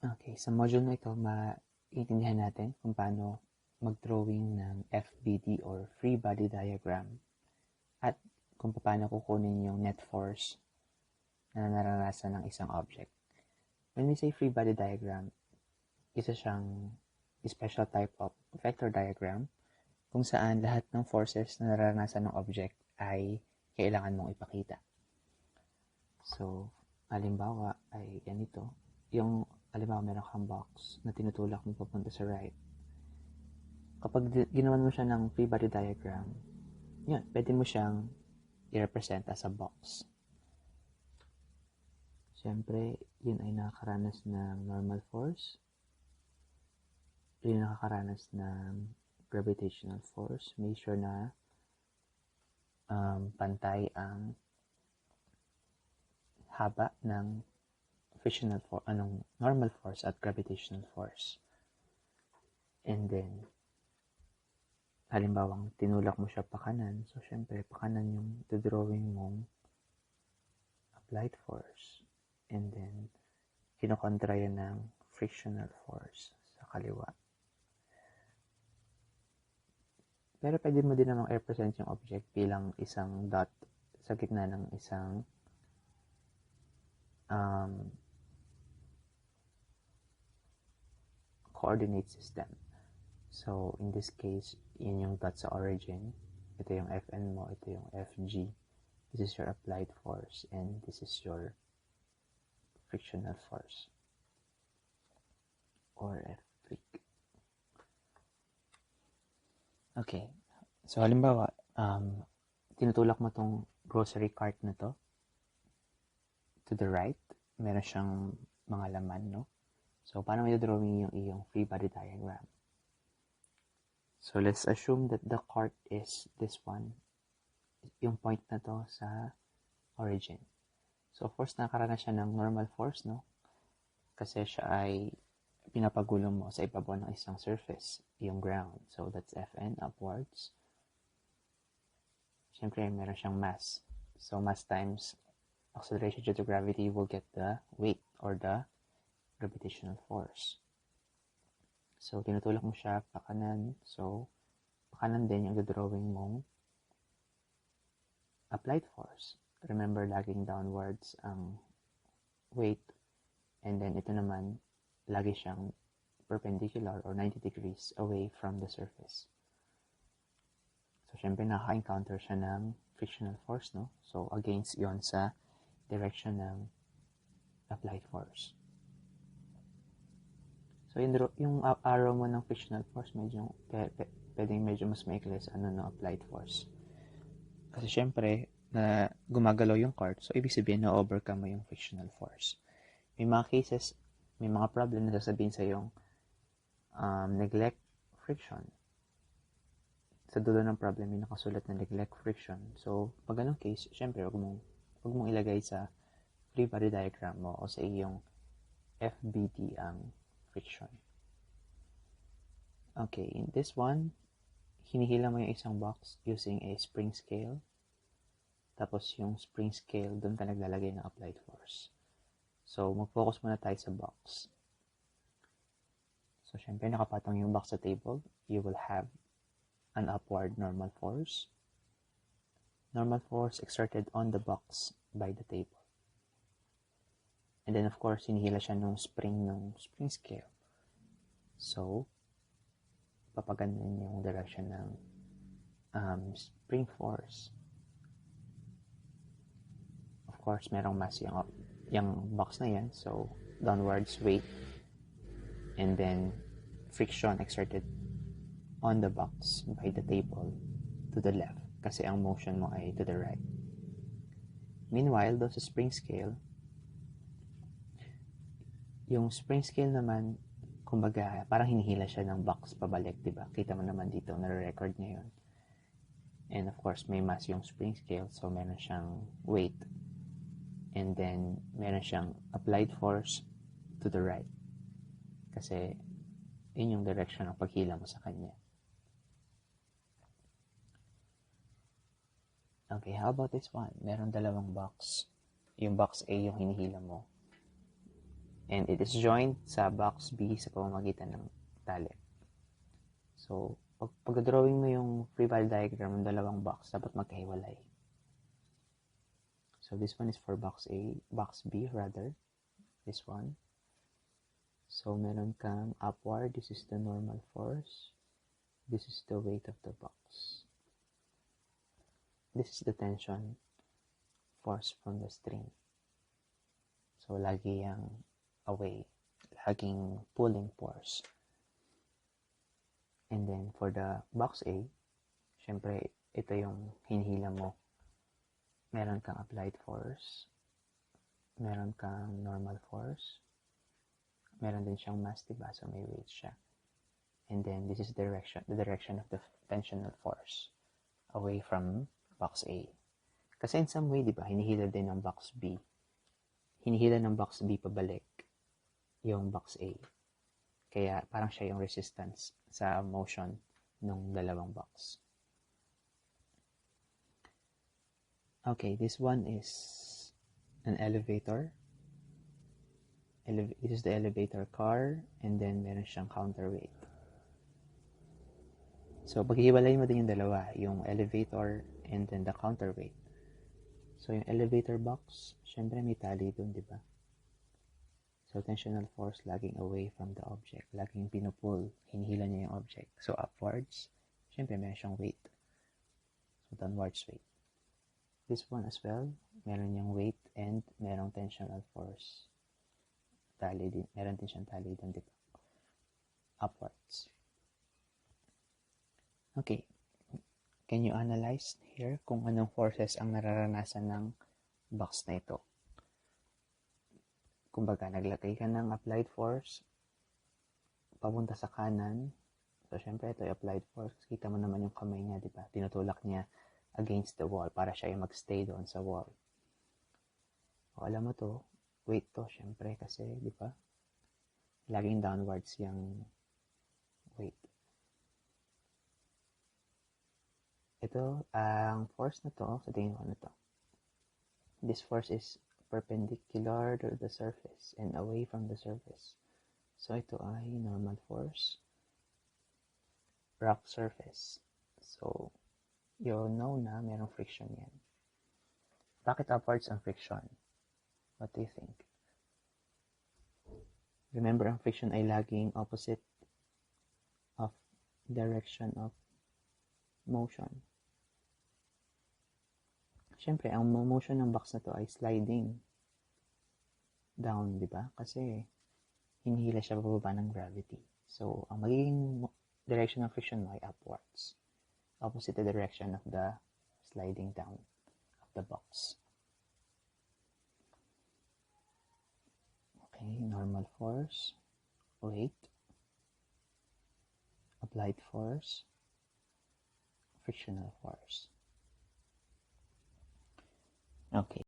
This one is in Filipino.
Okay, sa module na ito, maintindihan natin kung paano mag-drawing ng FBD or free body diagram at kung paano kukunin yung net force na naranasan ng isang object. When we say free body diagram, isa siyang special type of vector diagram kung saan lahat ng forces na naranasan ng object ay kailangan mong ipakita. So, halimbawa ay ganito. Halimbawa meron kang box na tinutulak mo papunta sa right. Kapag ginawan mo siya ng free body diagram, yun, pwede mo siyang i-represent as a box. Siyempre, yun ay nakakaranas ng normal force. Yun nakakaranas ng gravitational force. Make sure na pantay ang haba ng frictional force, normal force at gravitational force. And then, halimbawang tinulak mo siya pa kanan, so syempre pa kanan yung drawing mong applied force. And then, kinokontra yan ng frictional force sa kaliwa. Pero pwede mo din namang i-represent yung object bilang isang dot sa gitna ng isang coordinate system. So, in this case, yun yung dot sa origin. Ito yung Fn mo, ito yung Fg. This is your applied force, and this is your frictional force. Or F-fric. Okay. So, halimbawa, tinutulak mo tong grocery cart na to to the right. Meron siyang mga laman, no? So, paano mo i-drawing yung iyong free body diagram? So, let's assume that the cart is this one. Yung point na to sa origin. So, of course, nakakaranas siya ng normal force, no? Kasi siya ay pinapagulong mo sa ibabaw ng isang surface, yung ground. So, that's Fn upwards. Siyempre, meron siyang mass. So, mass times acceleration due to gravity will get the weight or the gravitational force. So, tinutulak mo siya pa kanan. So, pa kanan din yung drawing mong applied force. Remember, laging downwards ang weight. And then, ito naman, lagi siyang perpendicular or 90 degrees away from the surface. So, syempre, nakaka-encounter siya ng frictional force, no? So, against yon sa direction ng applied force. So, yung arrow mo ng frictional force, pwedeng medyo mas maikli sa applied force. Kasi syempre, na gumagalaw yung cart, so ibig sabihin na overcome mo yung frictional force. May mga cases, may mga problem na sasabihin sa yung neglect friction. Sa dulo ng problem, may nakasulat na neglect friction. So, pag ganong case, syempre, huwag mong ilagay sa free body diagram mo o sa iyong FBD ang friction. Okay, in this one, hinihila mo yung isang box using a spring scale. Tapos yung spring scale, doon ka naglalagay ng applied force. So, mag-focus muna tayo sa box. So, syempre, nakapatong yung box sa table. You will have an upward normal force. Normal force exerted on the box by the table. And then, of course, hinihila siya nung spring scale. So, papaganin yung direction ng spring force. Of course, merong mass yung box na yan. So, downwards weight. And then, friction exerted on the box by the table to the left. Kasi ang motion mo ay to the right. Meanwhile, doon sa spring scale, yung spring scale naman, kumbaga, parang hinihila siya ng box pabalik, diba? Kita mo naman dito, nare-record niya yun. And of course, may mass yung spring scale, so meron siyang weight. And then, meron siyang applied force to the right. Kasi, yun yung direction ng paghila mo sa kanya. Okay, how about this one? Meron dalawang box. Yung box A yung hinihila mo. and it is joined sa box B sa pamamagitan ng tali. So, pag-drawing mo yung free body diagram ng dalawang box, dapat magkahiwalay. So, this one is for box B rather, this one. So, meron kang upward, this is the normal force, this is the weight of the box. This is the tension force from the string. So, lagi yung away, laging pulling force. And then, for the box A, syempre, ito yung hinihila mo. Meron kang applied force, meron kang normal force, meron din siyang mass, diba? So, may weight siya. And then, this is the direction of the tensional force away from box A. Kasi in some way, diba, hinihila din ng box B. Hinihila ng box B pabalik yung box A. Kaya, parang siya yung resistance sa motion ng dalawang box. Okay, this one is an elevator. This is the elevator car, and then meron siyang counterweight. So, paghiwalay mo din yung dalawa, yung elevator and then the counterweight. So, yung elevator box, syempre may tali dun, di ba? So, tensional force laging away from the object. Laging pinupull, hinihila niya yung object. So, upwards, syempre meron siyang weight. So, downwards weight. This one as well, meron niyang weight and merong tensional force. Tali din, meron din siyang tali dun, di ba? Upwards. Okay. Can you analyze here kung anong forces ang nararanasan ng box na ito? Kumbaga, naglagay ka ng applied force papunta sa kanan. So, syempre, ito yung applied force. Kita mo naman yung kamay niya, di ba? Tinutulak niya against the wall para siya yung magstay doon sa wall. O, alam mo to, weight to, syempre, kasi, di ba? Laging downwards yung weight. Ito, ang force na to, sa tingin ko na to. This force is perpendicular to the surface and away from the surface. So, ito ay normal force. Rock surface. So, you know na merong friction yan. Bakit upwards ang friction? What do you think? Remember, ang friction ay laging opposite of direction of motion. Siyempre, ang motion ng box na to ay sliding down, di ba? Kasi hinihila siya pababa ng gravity. So, ang magiging direction ng friction mo ay upwards. Opposite the direction of the sliding down of the box. Okay, normal force, weight, applied force, frictional force. Okay.